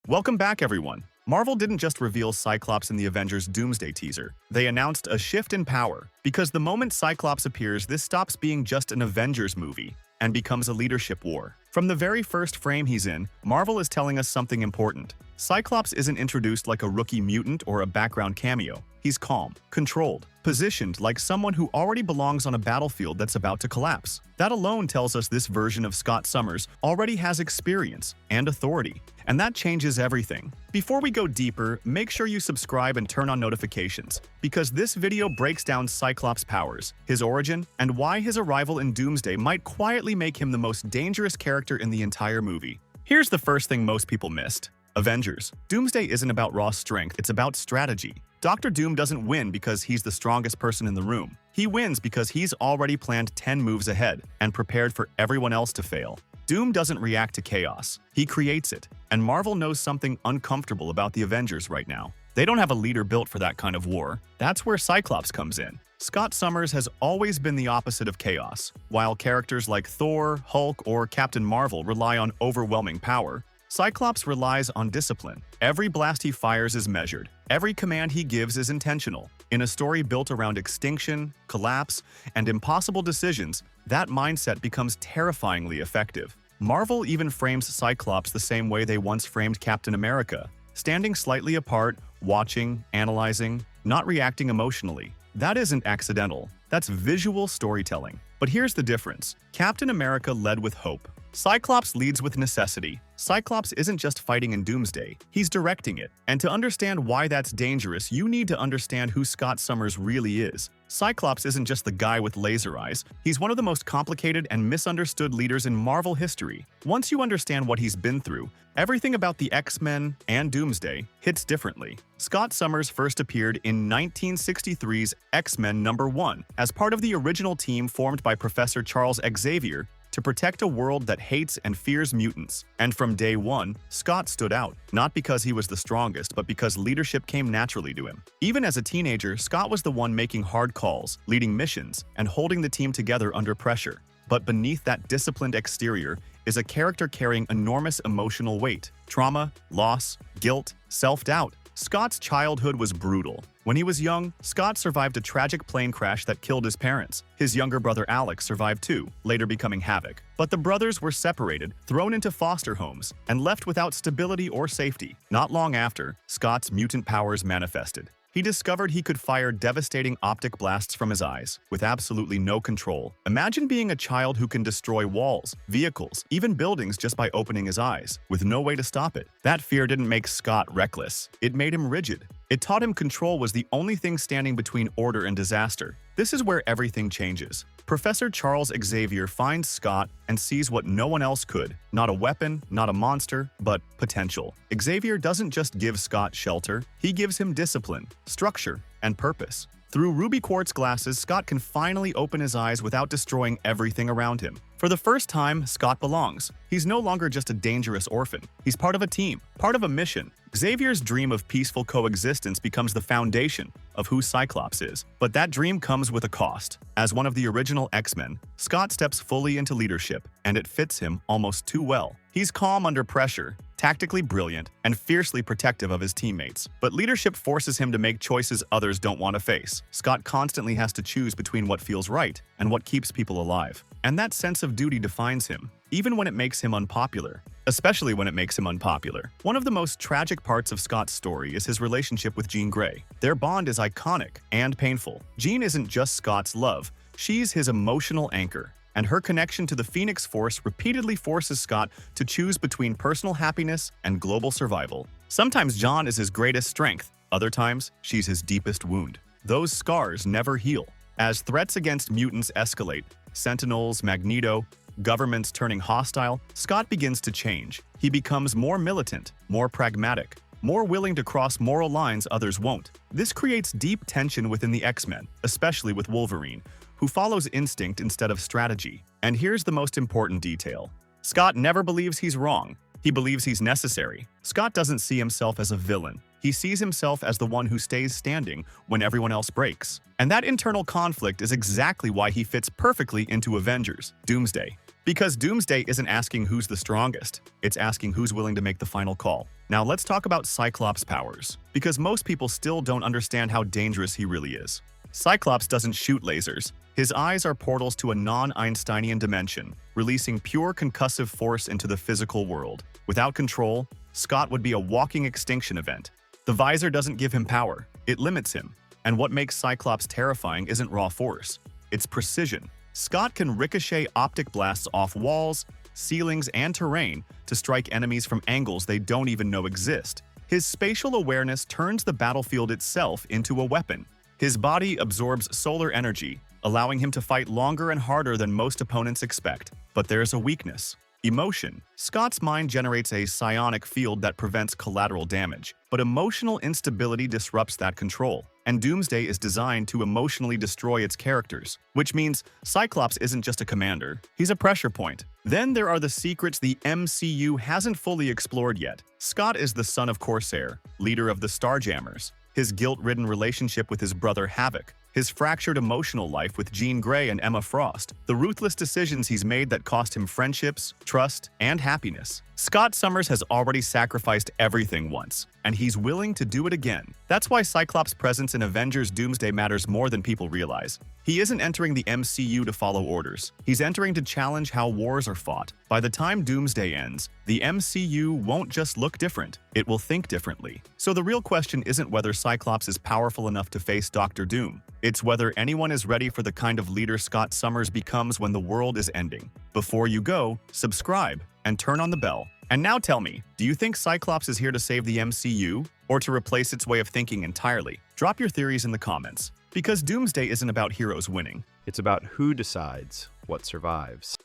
Welcome back, everyone. Marvel didn't just reveal Cyclops in the Avengers Doomsday teaser. They announced a shift in power, because the moment Cyclops appears, this stops being just an Avengers movie and becomes a leadership war. From the very first frame he's in, Marvel is telling us something important. Cyclops isn't introduced like a rookie mutant or a background cameo. He's calm, controlled, positioned like someone who already belongs on a battlefield that's about to collapse. That alone tells us this version of Scott Summers already has experience and authority, and that changes everything. Before we go deeper, make sure you subscribe and turn on notifications, because this video breaks down Cyclops' powers, his origin, and why his arrival in Doomsday might quietly make him the most dangerous character in the entire movie. Here's the first thing most people missed. Avengers. Doomsday isn't about raw strength, it's about strategy. Dr. Doom doesn't win because he's the strongest person in the room. He wins because he's already planned 10 moves ahead and prepared for everyone else to fail. Doom doesn't react to chaos, he creates it. And Marvel knows something uncomfortable about the Avengers right now. They don't have a leader built for that kind of war. That's where Cyclops comes in. Scott Summers has always been the opposite of chaos. While characters like Thor, Hulk, or Captain Marvel rely on overwhelming power, Cyclops relies on discipline. Every blast he fires is measured. Every command he gives is intentional. In a story built around extinction, collapse, and impossible decisions, that mindset becomes terrifyingly effective. Marvel even frames Cyclops the same way they once framed Captain America, standing slightly apart, watching, analyzing, not reacting emotionally. That isn't accidental. That's visual storytelling. But here's the difference. Captain America led with hope. Cyclops leads with necessity. Cyclops isn't just fighting in Doomsday, he's directing it. And to understand why that's dangerous, you need to understand who Scott Summers really is. Cyclops isn't just the guy with laser eyes, he's one of the most complicated and misunderstood leaders in Marvel history. Once you understand what he's been through, everything about the X-Men and Doomsday hits differently. Scott Summers first appeared in 1963's X-Men #1 as part of the original team formed by Professor Charles Xavier to protect a world that hates and fears mutants. And from day one, Scott stood out, not because he was the strongest, but because leadership came naturally to him. Even as a teenager, Scott was the one making hard calls, leading missions, and holding the team together under pressure. But beneath that disciplined exterior is a character carrying enormous emotional weight: trauma, loss, guilt, self-doubt. Scott's childhood was brutal. When he was young, Scott survived a tragic plane crash that killed his parents. His younger brother Alex survived too, later becoming Havoc. But the brothers were separated, thrown into foster homes, and left without stability or safety. Not long after, Scott's mutant powers manifested. He discovered he could fire devastating optic blasts from his eyes, with absolutely no control. Imagine being a child who can destroy walls, vehicles, even buildings just by opening his eyes, with no way to stop it. That fear didn't make Scott reckless. It made him rigid. It taught him control was the only thing standing between order and disaster. This is where everything changes. Professor Charles Xavier finds Scott and sees what no one else could. Not a weapon, not a monster, but potential. Xavier doesn't just give Scott shelter, he gives him discipline, structure, and purpose. Through ruby quartz glasses, Scott can finally open his eyes without destroying everything around him. For the first time, Scott belongs. He's no longer just a dangerous orphan. He's part of a team, part of a mission. Xavier's dream of peaceful coexistence becomes the foundation of who Cyclops is. But that dream comes with a cost. As one of the original X-Men, Scott steps fully into leadership, and it fits him almost too well. He's calm under pressure, tactically brilliant, and fiercely protective of his teammates. But leadership forces him to make choices others don't want to face. Scott constantly has to choose between what feels right and what keeps people alive. And that sense of duty defines him, even when it makes him unpopular. Especially when it makes him unpopular. One of the most tragic parts of Scott's story is his relationship with Jean Grey. Their bond is iconic and painful. Jean isn't just Scott's love, she's his emotional anchor. And her connection to the Phoenix Force repeatedly forces Scott to choose between personal happiness and global survival. Sometimes Jean is his greatest strength, other times she's his deepest wound. Those scars never heal. As threats against mutants escalate, Sentinels, Magneto, governments turning hostile, Scott begins to change. He becomes more militant, more pragmatic, more willing to cross moral lines others won't. This creates deep tension within the X-Men, especially with Wolverine, who follows instinct instead of strategy. And here's the most important detail. Scott never believes he's wrong. He believes he's necessary. Scott doesn't see himself as a villain. He sees himself as the one who stays standing when everyone else breaks. And that internal conflict is exactly why he fits perfectly into Avengers Doomsday. Because Doomsday isn't asking who's the strongest, it's asking who's willing to make the final call. Now let's talk about Cyclops' powers, because most people still don't understand how dangerous he really is. Cyclops doesn't shoot lasers. His eyes are portals to a non-Einsteinian dimension, releasing pure concussive force into the physical world. Without control, Scott would be a walking extinction event. The visor doesn't give him power, it limits him. And what makes Cyclops terrifying isn't raw force, it's precision. Scott can ricochet optic blasts off walls, ceilings, and terrain to strike enemies from angles they don't even know exist. His spatial awareness turns the battlefield itself into a weapon. His body absorbs solar energy, allowing him to fight longer and harder than most opponents expect. But there's a weakness: emotion. Scott's mind generates a psionic field that prevents collateral damage, but emotional instability disrupts that control. And Doomsday is designed to emotionally destroy its characters, which means Cyclops isn't just a commander, he's a pressure point. Then there are the secrets the MCU hasn't fully explored yet. Scott is the son of Corsair, leader of the Starjammers. His guilt-ridden relationship with his brother Havoc, his fractured emotional life with Jean Grey and Emma Frost, the ruthless decisions he's made that cost him friendships, trust, and happiness. Scott Summers has already sacrificed everything once, and he's willing to do it again. That's why Cyclops' presence in Avengers Doomsday matters more than people realize. He isn't entering the MCU to follow orders. He's entering to challenge how wars are fought. By the time Doomsday ends, the MCU won't just look different, it will think differently. So the real question isn't whether Cyclops is powerful enough to face Doctor Doom. It's whether anyone is ready for the kind of leader Scott Summers becomes when the world is ending. Before you go, subscribe and turn on the bell. And now tell me, do you think Cyclops is here to save the MCU or to replace its way of thinking entirely? Drop your theories in the comments, because Doomsday isn't about heroes winning. It's about who decides what survives.